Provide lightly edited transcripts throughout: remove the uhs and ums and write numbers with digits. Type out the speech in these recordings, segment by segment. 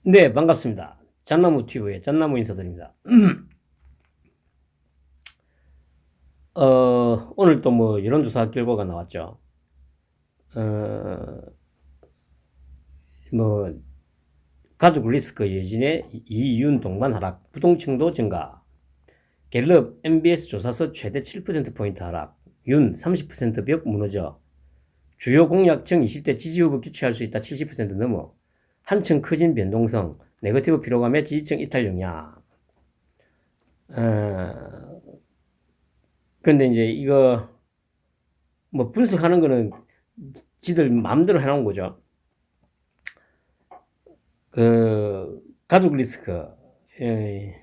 네, 반갑습니다. 잣나무 튜브의 잣나무 인사드립니다. 오늘 또 뭐 여론조사 결과가 나왔죠. 어, 뭐, 가족 리스크 여진의 이윤 동반 하락, 부동층도 증가, 갤럽 MBS 조사서 최대 7%포인트 하락, 윤 30%벽 무너져, 주요 공약층 20대 지지 후보 교체할 수 있다 70% 넘어, 한층 커진 변동성, 네거티브 피로감의 지지층 이탈 영향. 어, 근데 이제 이거 뭐 분석하는 거는 지들 마음대로 해놓은 거죠. 가족 리스크. 예,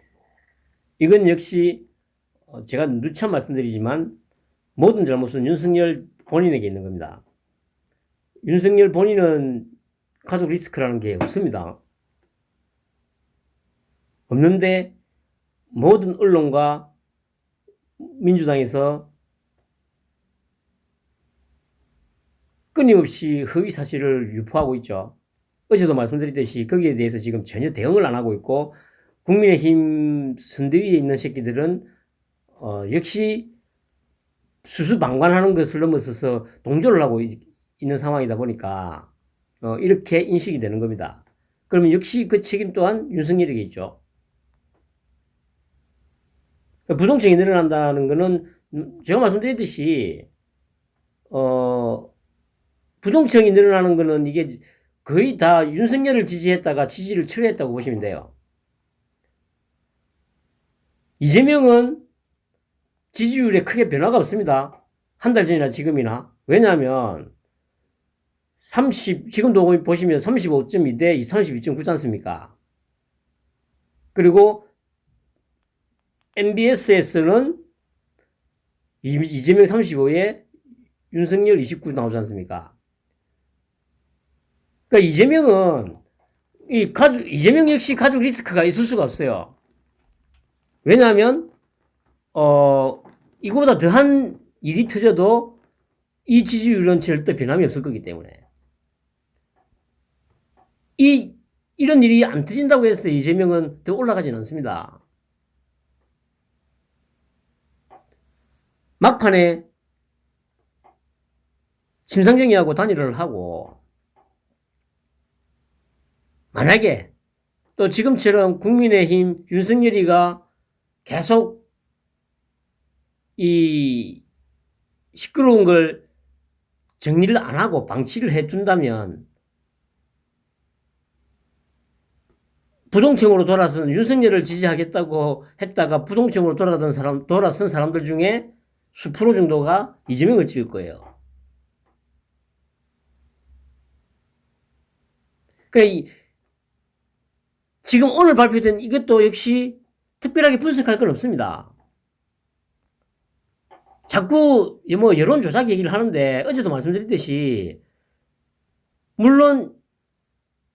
이건 역시 제가 누차 말씀드리지만 모든 잘못은 윤석열 본인에게 있는 겁니다. 윤석열 본인은 가족 리스크라는 게 없습니다. 없는데 모든 언론과 민주당에서 끊임없이 허위 사실을 유포하고 있죠. 어제도 말씀드렸듯이 거기에 대해서 지금 전혀 대응을 안 하고 있고 국민의힘 선대위에 있는 새끼들은 역시 수수방관하는 것을 넘어서서 동조를 하고 있는 상황이다 보니까 이렇게 인식이 되는 겁니다. 그러면 역시 그 책임 또한 윤석열에게 있죠. 부동층이 늘어난다는 것은 제가 말씀드렸듯이 부동층이 늘어나는 것은 이게 거의 다 윤석열을 지지했다가 지지를 철회했다고 보시면 돼요. 이재명은 지지율에 크게 변화가 없습니다. 한 달 전이나 지금이나. 왜냐하면 지금도 보시면 35.2대 32.9지 않습니까? 그리고 MBS에서는 이재명 35에 윤석열 29 나오지 않습니까? 그러니까 이재명 역시 가족 리스크가 있을 수가 없어요. 왜냐하면 이거보다 더한 일이 터져도 이 지지율은 절대 변함이 없을 거기 때문에. 이런 일이 안 터진다고 해서 이재명은 더 올라가지는 않습니다. 막판에 심상정이하고 단일을 하고, 만약에 또 지금처럼 국민의힘 윤석열이가 계속 이 시끄러운 걸 정리를 안 하고 방치를 해준다면 부동층으로 돌아선 윤석열을 지지하겠다고 했다가 부동층으로 돌아선 사람들 중에 수프로 정도가 이재명을 찍을 거예요. 그러니까 지금 오늘 발표된 이것도 역시 특별하게 분석할 건 없습니다. 자꾸 뭐 여론조작 얘기를 하는데 어제도 말씀드렸듯이 물론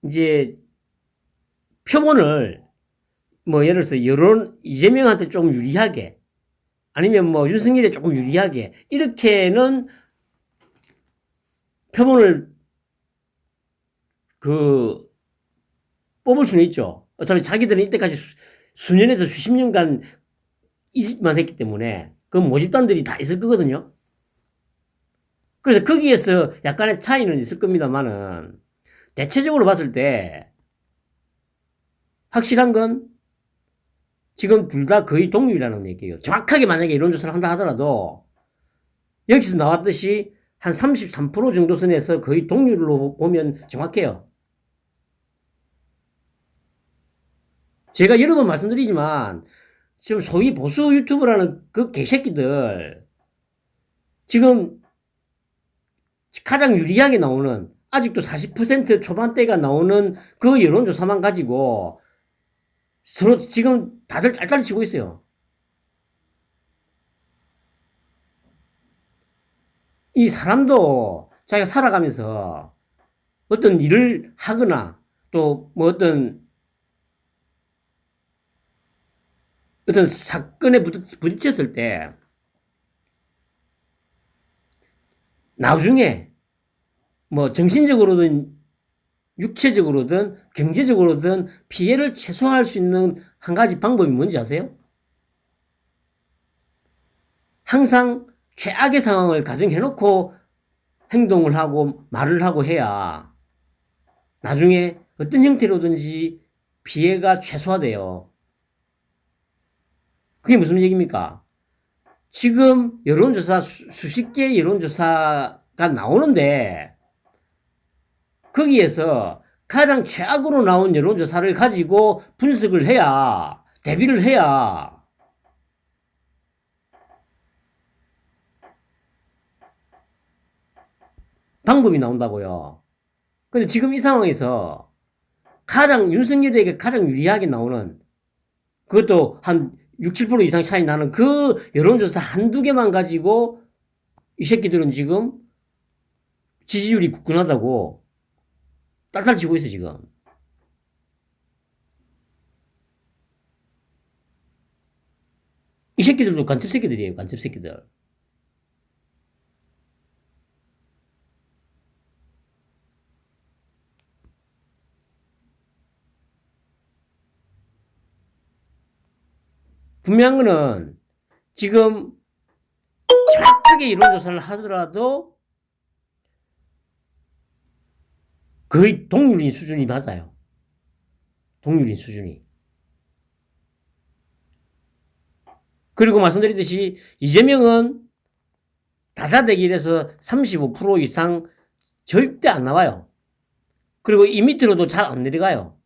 이제 표본을 뭐 예를 들어서 이재명한테 조금 유리하게 아니면 뭐 윤석열에 조금 유리하게 이렇게는 표본을 뽑을 수는 있죠. 어차피 자기들은 이때까지 수년에서 수십 년간 이 짓만 했기 때문에 그 모집단들이 다 있을 거거든요. 그래서 거기에서 약간의 차이는 있을 겁니다만은 대체적으로 봤을 때 확실한 건 지금 둘 다 거의 동률이라는 얘기예요. 정확하게 만약에 이론조사를 한다 하더라도 여기서 나왔듯이 한 33% 정도 선에서 거의 동률로 보면 정확해요. 제가 여러 번 말씀드리지만 지금 소위 보수 유튜브라는 그 개새끼들 지금 가장 유리하게 나오는 아직도 40% 초반대가 나오는 그 여론조사만 가지고 서로 지금 다들 짤짤 치고 있어요. 이 사람도 자기가 살아가면서 어떤 일을 하거나 또 뭐 어떤 사건에 부딪혔을 때 나중에 뭐 정신적으로든 육체적으로든 경제적으로든 피해를 최소화할 수 있는 한 가지 방법이 뭔지 아세요? 항상 최악의 상황을 가정해놓고 행동을 하고 말을 하고 해야 나중에 어떤 형태로든지 피해가 최소화돼요. 그게 무슨 얘기입니까? 지금 여론조사 수십 개의 여론조사가 나오는데 거기에서 가장 최악으로 나온 여론조사를 가지고 분석을 해야 대비를 해야 방법이 나온다고요. 근데 지금 이 상황에서 가장 윤석열에게 가장 유리하게 나오는 그것도 한 6, 7% 이상 차이 나는 그 여론조사 한두 개만 가지고 이 새끼들은 지금 지지율이 굳건하다고 딸딸 치고 있어 지금. 이 새끼들도 간첩 새끼들이에요. 간첩 새끼들. 분명한 거는 지금 정확하게 여론조사를 하더라도 거의 동률인 수준이 맞아요. 동률인 수준이. 그리고 말씀드렸듯이 이재명은 다자대결에서 35% 이상 절대 안 나와요. 그리고 이 밑으로도 잘 안 내려가요.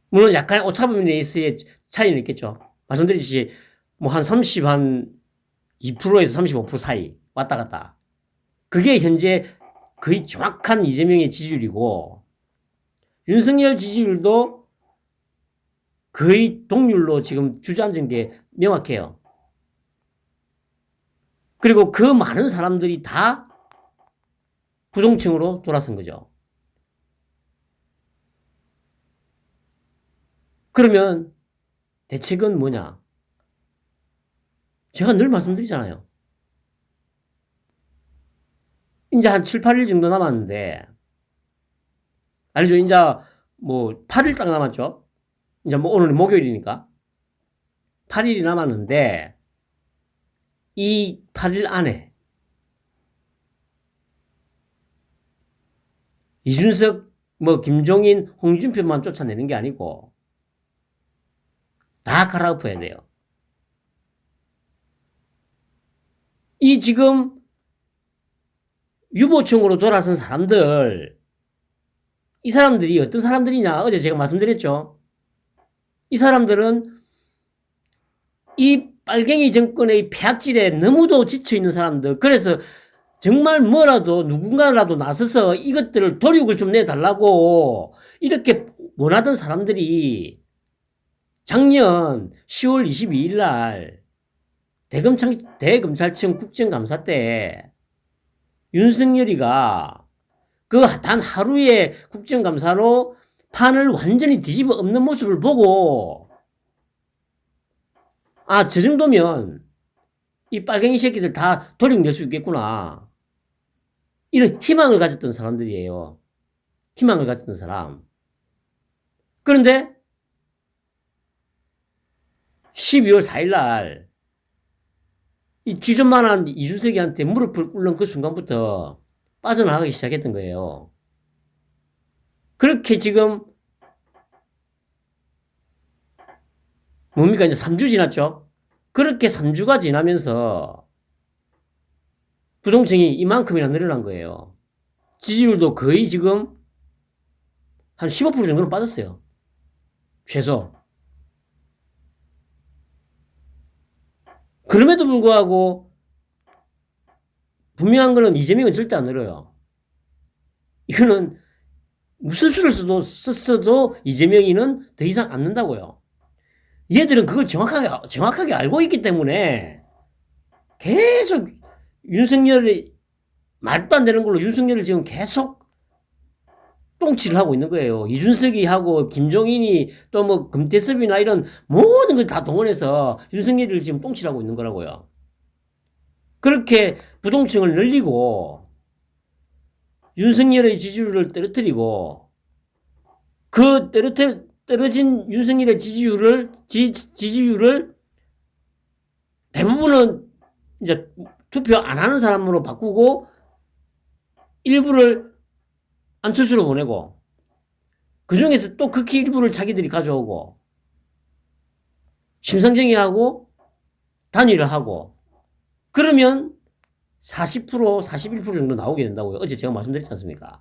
물론 약간의 오차범위 내에서의 차이는 있겠죠. 말씀드렸듯이 뭐 한 30, 한 2%에서 35% 사이 왔다 갔다. 그게 현재 거의 정확한 이재명의 지지율이고 윤석열 지지율도 거의 동률로 지금 주저앉은 게 명확해요. 그리고 그 많은 사람들이 다 부동층으로 돌아선 거죠. 그러면 대책은 뭐냐? 제가 늘 말씀드리잖아요. 이제 한 7, 8일 정도 남았는데, 알죠? 이제 뭐 8일 딱 남았죠? 이제 뭐 오늘은 목요일이니까. 8일이 남았는데, 이 8일 안에 이준석, 뭐 김종인, 홍준표만 쫓아내는 게 아니고 다 갈아엎어야 돼요. 이 지금 유보청으로 돌아선 사람들, 이 사람들이 어떤 사람들이냐? 어제 제가 말씀드렸죠. 이 사람들은 이 빨갱이 정권의 폐악질에 너무도 지쳐있는 사람들. 그래서 정말 뭐라도 누군가라도 나서서 이것들을 도륙을 좀 내달라고 이렇게 원하던 사람들이 작년 10월 22일 날 대검찰청 국정감사 때 윤석열이가 그 단 하루의 국정감사로 판을 완전히 뒤집어 엎는 모습을 보고 아, 저 정도면 이 빨갱이 새끼들 다 도륙낼 수 있겠구나. 이런 희망을 가졌던 사람들이에요. 희망을 가졌던 사람. 그런데 12월 4일 날 이 쥐좀만한 이준석이한테 무릎을 꿇는 그 순간부터 빠져나가기 시작했던 거예요. 그렇게 지금 뭡니까? 이제 3주 지났죠? 그렇게 3주가 지나면서 부동층이 이만큼이나 늘어난 거예요. 지지율도 거의 지금 한 15% 정도는 빠졌어요. 최소. 그럼에도 불구하고 분명한 거는 이재명은 절대 안 늘어요. 이거는 무슨 수를 썼어도 이재명이는 더 이상 안 는다고요. 얘들은 그걸 정확하게 알고 있기 때문에 계속 윤석열이 말도 안 되는 걸로 윤석열을 지금 계속 똥치를 하고 있는 거예요. 이준석이 하고 김종인이 또 뭐 금태섭이나 이런 모든 걸 다 동원해서 윤석열을 지금 똥치를 하고 있는 거라고요. 그렇게 부동층을 늘리고 윤석열의 지지율을 떨어뜨리고 그 떨어진 윤석열의 지지율을 대부분은 이제 투표 안 하는 사람으로 바꾸고 일부를 안철수로 보내고 그 중에서 또 극히 일부를 자기들이 가져오고 심상정의하고 단일화하고 그러면 40%, 41% 정도 나오게 된다고요. 어제 제가 말씀드렸지 않습니까?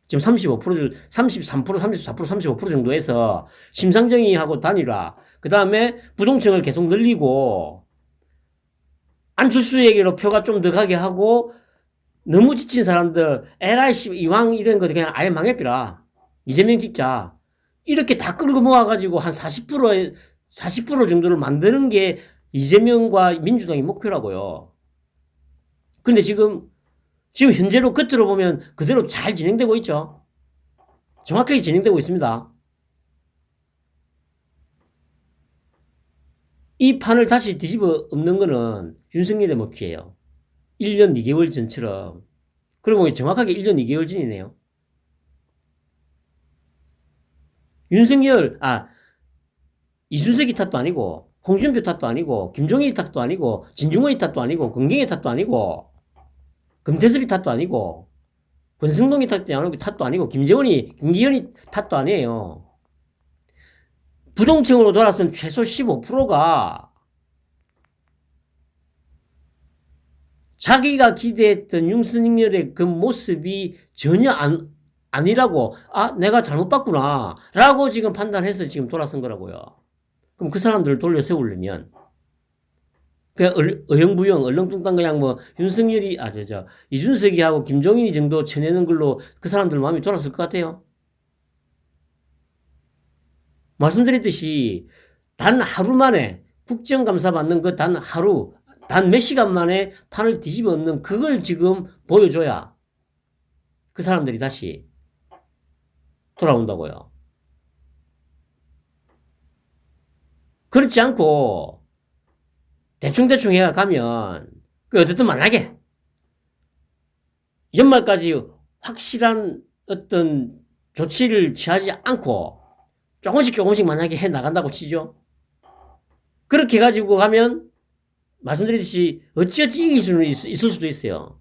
지금 33%, 34%, 35% 정도에서 심상정의하고 단일화, 그 다음에 부동층을 계속 늘리고 안철수에게로 표가 좀 더 가게 하고 너무 지친 사람들, 에라이 씨 이왕 이런 거 그냥 아예 망해비라. 이재명 찍자. 이렇게 다 끌고 모아가지고 한 40% 정도를 만드는 게 이재명과 민주당의 목표라고요. 근데 지금 현재로 겉으로 보면 그대로 잘 진행되고 있죠. 정확하게 진행되고 있습니다. 이 판을 다시 뒤집어 엎는 거는 윤석열의 먹기예요. 1년 2개월 전처럼. 그리고 정확하게 1년 2개월 전이네요. 이준석이 탓도 아니고 홍준표 탓도 아니고 김종인 탓도 아니고 진중권이 탓도 아니고 권경의 탓도 아니고 금태섭이 탓도 아니고 권성동이 탓도 아니고 김기현이 탓도 아니에요. 부동층으로 돌아선 최소 15%가 자기가 기대했던 윤석열의 그 모습이 전혀 아니라고, 내가 잘못 봤구나 라고 지금 판단해서 지금 돌아선 거라고요. 그럼 그 사람들을 돌려 세우려면 그냥 어영부영 얼렁뚱땅 그냥 윤석열이 이준석이 하고 김종인이 정도 쳐내는 걸로 그 사람들 마음이 돌았을 것 같아요. 말씀드렸듯이 단 하루 만에 국정감사 받는 그 단 몇 시간 만에 판을 뒤집어 엎는 그걸 지금 보여줘야 그 사람들이 다시 돌아온다고요. 그렇지 않고 대충대충 해가면 어쨌든 만약에 연말까지 확실한 어떤 조치를 취하지 않고 조금씩 만약에 해 나간다고 치죠. 그렇게 가지고 가면 말씀드렸듯이 어찌어찌 이길 수는 있을 수도 있어요.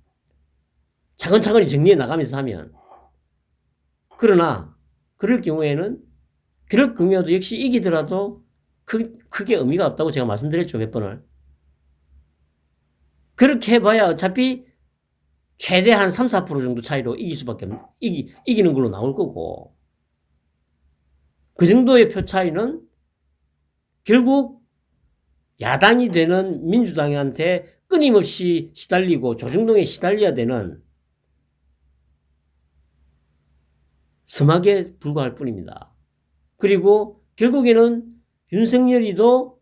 차근차근히 정리해 나가면서 하면. 그러나 그럴 경우에도 역시 이기더라도 크게 의미가 없다고 제가 말씀드렸죠. 몇 번을. 그렇게 해봐야 어차피 최대한 3, 4% 정도 차이로 이기는 걸로 나올 거고 그 정도의 표 차이는 결국 야당이 되는 민주당한테 끊임없이 시달리고 조중동에 시달려야 되는 서막에 불과할 뿐입니다. 그리고 결국에는 윤석열이도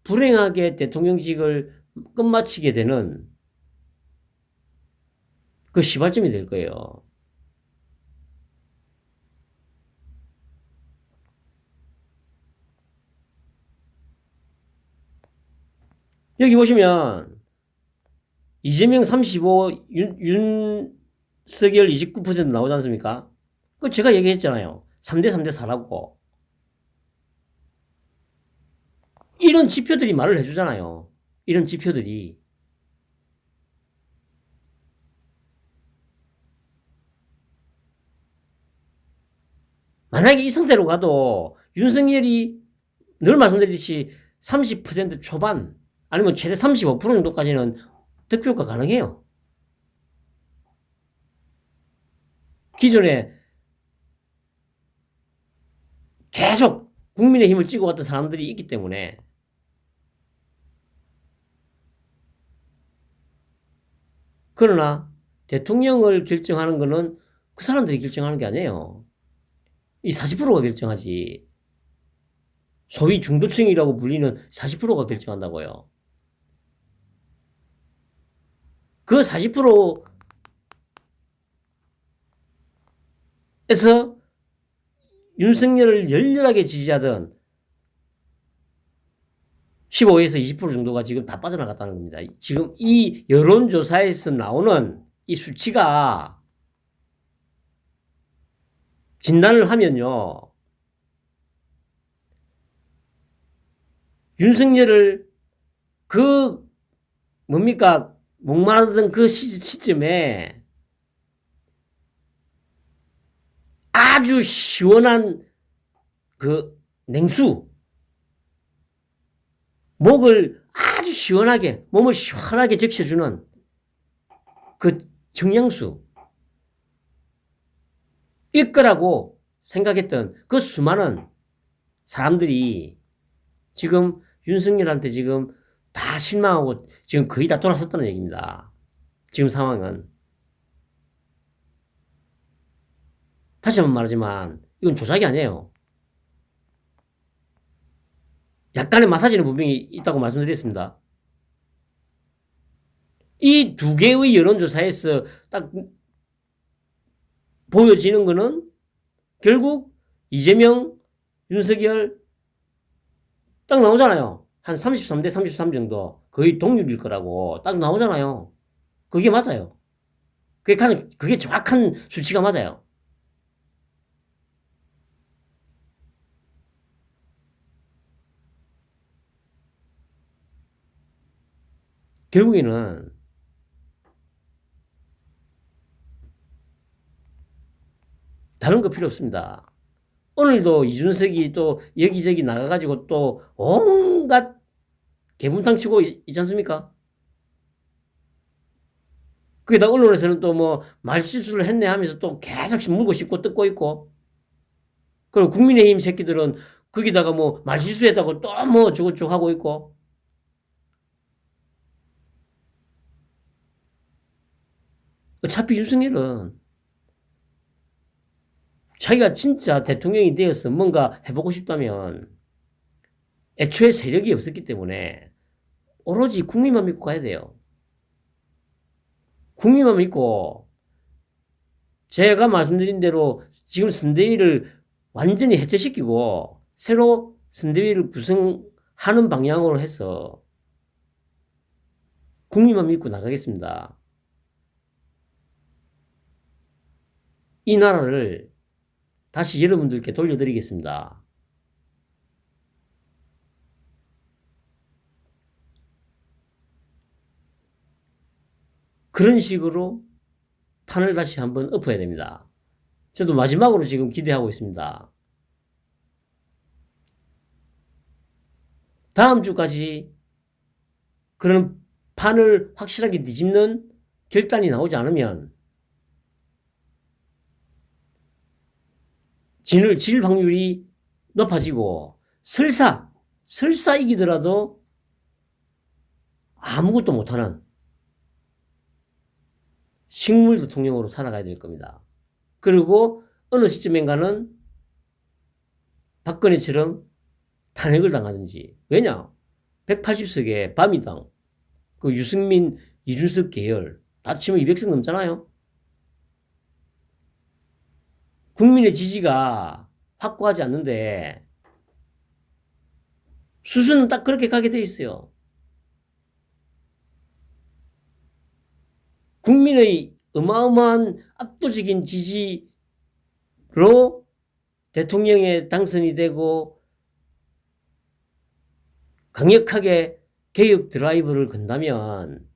불행하게 대통령직을 끝마치게 되는 그 시발점이 될 거예요. 여기 보시면 이재명 35, 윤석열 29% 나오지 않습니까? 그 제가 얘기했잖아요. 3대 3대 4라고. 이런 지표들이 말을 해주잖아요. 이런 지표들이. 만약에 이 상태로 가도 윤석열이 늘 말씀드렸듯이 30% 초반 아니면 최대 35% 정도까지는 득표가 가능해요. 기존에 계속 국민의힘을 찍어왔던 사람들이 있기 때문에 그러나 대통령을 결정하는 거는 그 사람들이 결정하는 게 아니에요. 이 40%가 결정하지. 소위 중도층이라고 불리는 40%가 결정한다고요. 그 40%에서 윤석열을 열렬하게 지지하던 15에서 20% 정도가 지금 다 빠져나갔다는 겁니다. 지금 이 여론조사에서 나오는 이 수치가 진단을 하면요. 윤석열을 뭡니까? 목마르던 그 시점에 아주 시원한 그 냉수, 목을 아주 시원하게, 몸을 시원하게 적셔주는 그 정량수, 일 거라고 생각했던 그 수많은 사람들이 지금 윤석열한테 지금 다 실망하고 지금 거의 다 돌아섰다는 얘기입니다. 지금 상황은. 다시 한번 말하지만 이건 조작이 아니에요. 약간의 마사지는 분명히 있다고 말씀드렸습니다. 이 두 개의 여론조사에서 딱 보여지는 거는 결국 이재명, 윤석열 딱 나오잖아요. 한 33대 33 정도. 거의 동률일 거라고 딱 나오잖아요. 그게 맞아요. 그게 정확한 수치가 맞아요. 결국에는 다른 거 필요 없습니다. 오늘도 이준석이 또 여기저기 나가가지고 또 온갖 개분탕 치고 있지 않습니까? 거기다 언론에서는 또 뭐 말실수를 했네 하면서 또 계속 물고 씹고 뜯고 있고, 그리고 국민의힘 새끼들은 거기다가 뭐 말실수했다고 또 뭐 저것저것 하고 있고. 어차피 윤석열은 자기가 진짜 대통령이 되어서 뭔가 해보고 싶다면 애초에 세력이 없었기 때문에 오로지 국민만 믿고 가야 돼요. 국민만 믿고 제가 말씀드린 대로 지금 선대위를 완전히 해체시키고 새로 선대위를 구성하는 방향으로 해서 국민만 믿고 나가겠습니다. 이 나라를 다시 여러분들께 돌려드리겠습니다. 그런 식으로 판을 다시 한번 엎어야 됩니다. 저도 마지막으로 지금 기대하고 있습니다. 다음 주까지 그런 판을 확실하게 뒤집는 결단이 나오지 않으면 질 확률이 높아지고 설사 이기더라도 아무것도 못하는 식물 대통령으로 살아가야 될 겁니다. 그리고 어느 시점인가는 박근혜처럼 탄핵을 당하든지. 왜냐? 180석의 바미당, 그 유승민, 이준석 계열 다 치면 200석 넘잖아요. 국민의 지지가 확고하지 않는데 수순은 딱 그렇게 가게 돼 있어요. 국민의 어마어마한 압도적인 지지로 대통령에 당선이 되고 강력하게 개혁 드라이브를 건다면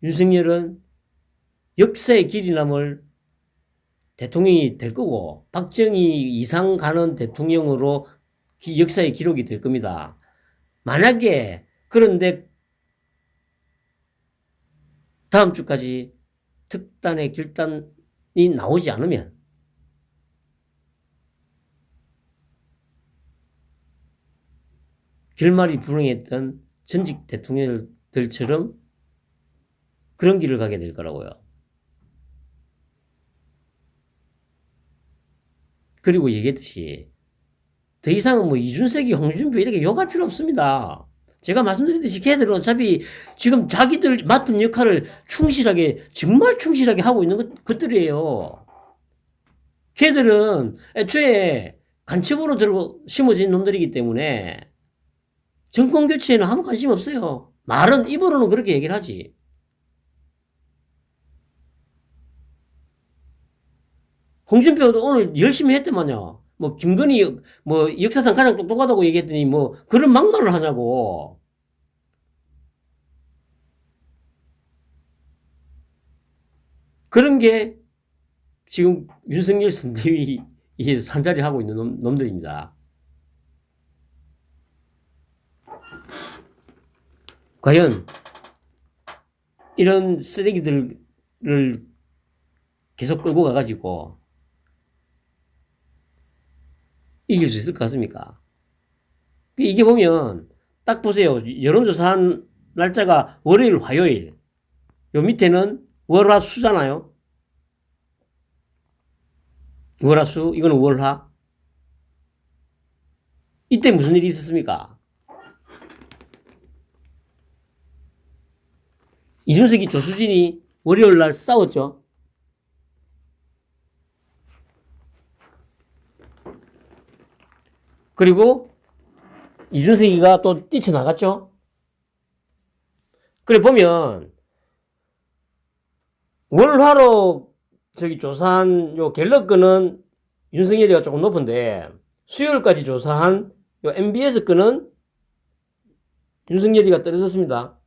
윤석열은 역사의 길이 남을 대통령이 될 거고 박정희 이상 가는 대통령으로 역사의 기록이 될 겁니다. 만약에 그런데 다음 주까지 특단의 결단이 나오지 않으면 결말이 불행했던 전직 대통령들처럼 그런 길을 가게 될 거라고요. 그리고 얘기했듯이 더 이상은 뭐 이준석이 홍준표 이렇게 욕할 필요 없습니다. 제가 말씀드렸듯이 걔들은 어차피 지금 자기들 맡은 역할을 정말 충실하게 하고 있는 것들이에요. 걔들은 애초에 간첩으로 들고 심어진 놈들이기 때문에 정권 교체에는 아무 관심 없어요. 말은 입으로는 그렇게 얘기를 하지. 홍준표도 오늘 열심히 했더만요. 뭐 김건희 뭐 역사상 가장 똑똑하다고 얘기했더니 뭐 그런 막말을 하냐고. 그런 게 지금 윤석열 선대위 이게 산자리 하고 있는 놈들입니다. 과연 이런 쓰레기들을 계속 끌고 가가지고 이길 수 있을 것 같습니까? 이게 보면 딱 보세요. 여론조사한 날짜가 월요일, 화요일. 요 밑에는 월화 수잖아요. 월화 수, 이거는 월화. 이때 무슨 일이 있었습니까? 이준석이 조수진이 월요일 날 싸웠죠. 그리고 이준석이가 또 뛰쳐나갔죠. 그래 보면 월화로 저기 조사한 요 갤럽 건은 윤석열이가 조금 높은데 수요일까지 조사한 요 MBS 건은 윤석열이가 떨어졌습니다.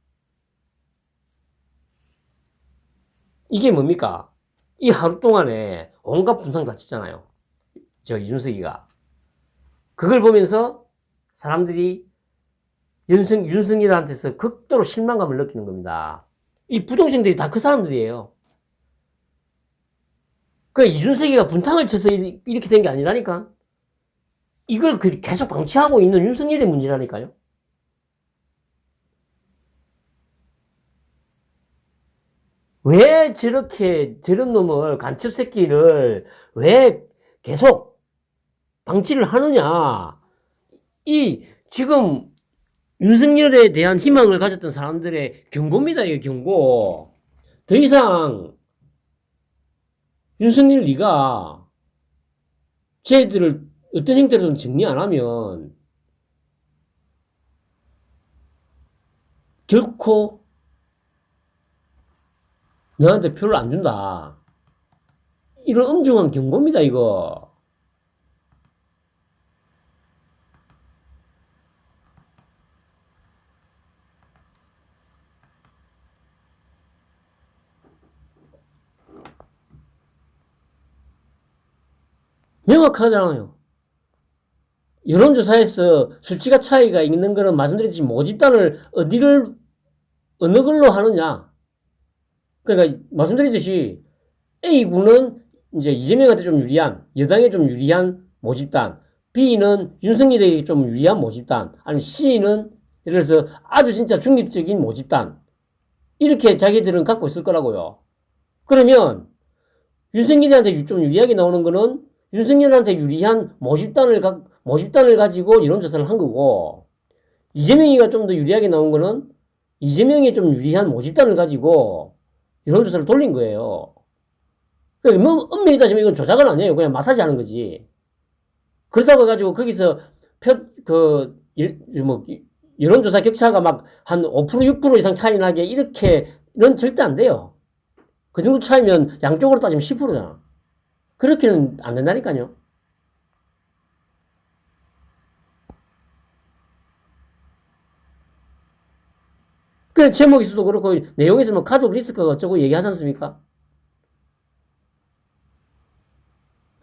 이게 뭡니까? 이 하루 동안에 온갖 분탕 다 쳤잖아요. 저 이준석이가. 그걸 보면서 사람들이 윤석열한테서 극도로 실망감을 느끼는 겁니다. 이 부동층들이 다 그 사람들이에요. 그 이준석이가 분탕을 쳐서 이렇게 된 게 아니라니까. 이걸 계속 방치하고 있는 윤석열의 문제라니까요. 왜 저렇게 저런 놈을 간첩 새끼를 왜 계속 방치를 하느냐. 이 지금 윤석열에 대한 희망을 가졌던 사람들의 경고입니다. 이게 경고. 더 이상 윤석열 네가 쟤들을 어떤 형태로든 정리 안 하면 결코 너한테 표를 안 준다. 이런 엄중한 경고입니다. 이거. 명확하잖아요. 여론조사에서 수치가 차이가 있는 거는 말씀드렸지 모집단을 어느 걸로 하느냐. 그러니까 말씀드렸듯이 A군은 이제 이재명한테 좀 유리한, 여당에 좀 유리한 모집단, B는 윤석열에게 좀 유리한 모집단, 아니면 C는 예를 들어서 아주 진짜 중립적인 모집단. 이렇게 자기들은 갖고 있을 거라고요. 그러면 윤석열한테 좀 유리하게 나오는 거는 윤석열한테 유리한 모집단을 가지고 여론조사를 한 거고, 이재명이가 좀 더 유리하게 나온 거는 이재명이 좀 유리한 모집단을 가지고 여론조사를 돌린 거예요. 그러니까 뭐 엄밀히 따지면 이건 조작은 아니에요. 그냥 마사지 하는 거지. 그렇다고 해가지고 거기서 여론조사 격차가 막 한 5% 6% 이상 차이 나게 이렇게는 절대 안 돼요. 그 정도 차이면 양쪽으로 따지면 10%잖아. 그렇게는 안 된다니까요. 그 제목에서도 그렇고 내용에서는 가족 리스크가 어쩌고 얘기하지 않습니까?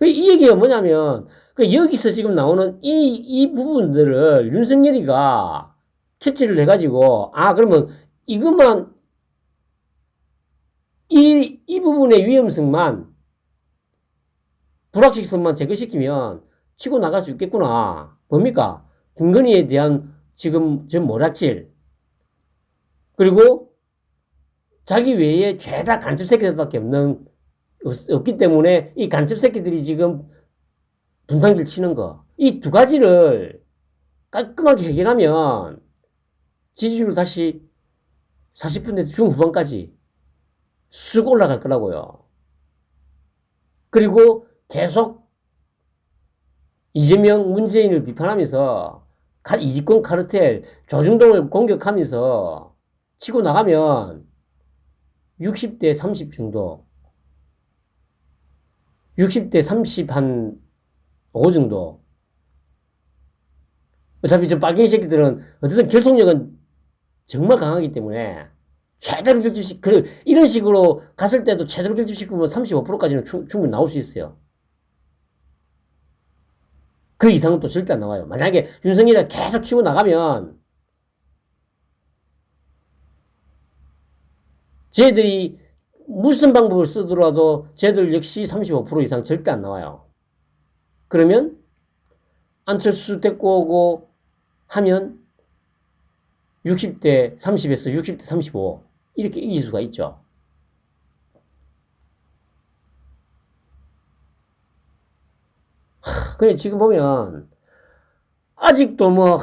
이 얘기가 뭐냐면 여기서 지금 나오는 이 부분들을 윤석열이가 캐치를 해가지고 그러면 이것만 이 부분의 위험성만 불확실성만 제거시키면 치고 나갈 수 있겠구나. 뭡니까? 김건희에 대한 지금 저 모략질 그리고 자기 외에 죄다 간첩 새끼들밖에 없기 때문에 이 간첩 새끼들이 지금 분탕질 치는 거. 이 두 가지를 깔끔하게 해결하면 지지율 다시 40% 중후반까지 쑥 올라갈 거라고요. 그리고 계속 이재명, 문재인을 비판하면서 이집권 카르텔, 조중동을 공격하면서 치고 나가면 60대 30 정도 60대 30 한 5 정도. 어차피 저 빨갱이 새끼들은 어쨌든 결속력은 정말 강하기 때문에 최대로 결집시, 이런 식으로 갔을 때도 최대로 결집시키면 35%까지는 충분히 나올 수 있어요. 그 이상은 또 절대 안 나와요. 만약에 윤석열이 계속 치고 나가면 쟤들이 무슨 방법을 쓰더라도 쟤들 역시 35% 이상 절대 안 나와요. 그러면 안철수 데리고 오고 하면 60대 30에서 60대 35 이렇게 이길 수가 있죠. 근데 지금 보면 아직도 뭐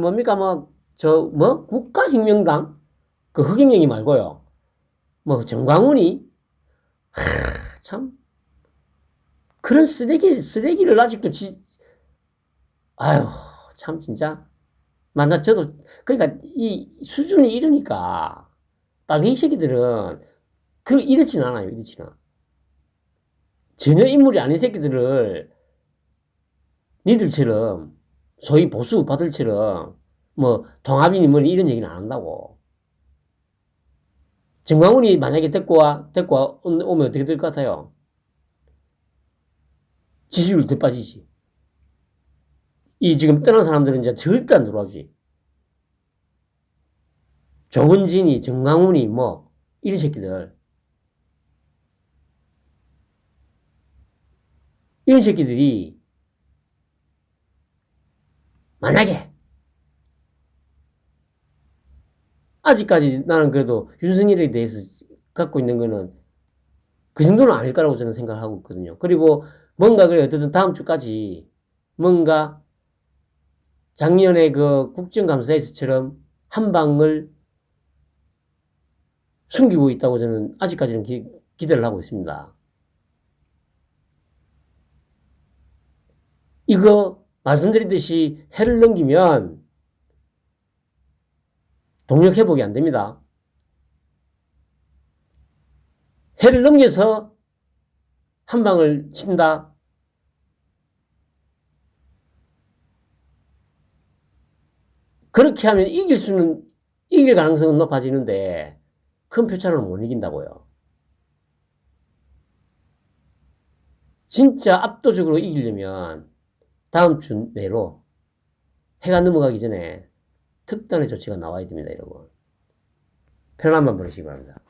뭡니까 국가혁명당 그 허경영이 말고요. 뭐 정광훈이 참 그런 쓰레기를 아직도 아유 참 진짜 만나 저도 그러니까 이 수준이 이러니까 빨갱이 새끼들은 이렇지는 않아요. 이렇지는 전혀 인물이 아닌 새끼들을 니들처럼 소위 보수 바들처럼 뭐 통합이니 뭐니 이런 얘기는 안 한다고. 정광훈이 만약에 데리고 오면 어떻게 될 것 같아요? 지지율 더 빠지지. 이 지금 떠난 사람들은 이제 절대 안 들어와주지. 조원진이, 정광훈이 뭐 이런 새끼들. 이런 새끼들이 만약에 아직까지 나는 그래도 윤석열에 대해서 갖고 있는 거는 그 정도는 아닐 거라고 저는 생각을 하고 있거든요. 그리고 뭔가 그래 어쨌든 다음 주까지 뭔가 작년에 그 국정감사에서처럼 한 방을 숨기고 있다고 저는 아직까지는 기대를 하고 있습니다. 이거 말씀드렸듯이 해를 넘기면 동력 회복이 안 됩니다. 해를 넘겨서 한 방을 친다. 그렇게 하면 이길 가능성은 높아지는데 큰 표차로는 못 이긴다고요. 진짜 압도적으로 이기려면 다음 주 내로 해가 넘어가기 전에 특단의 조치가 나와야 됩니다, 여러분. 편안한 밤 보내시기 바랍니다.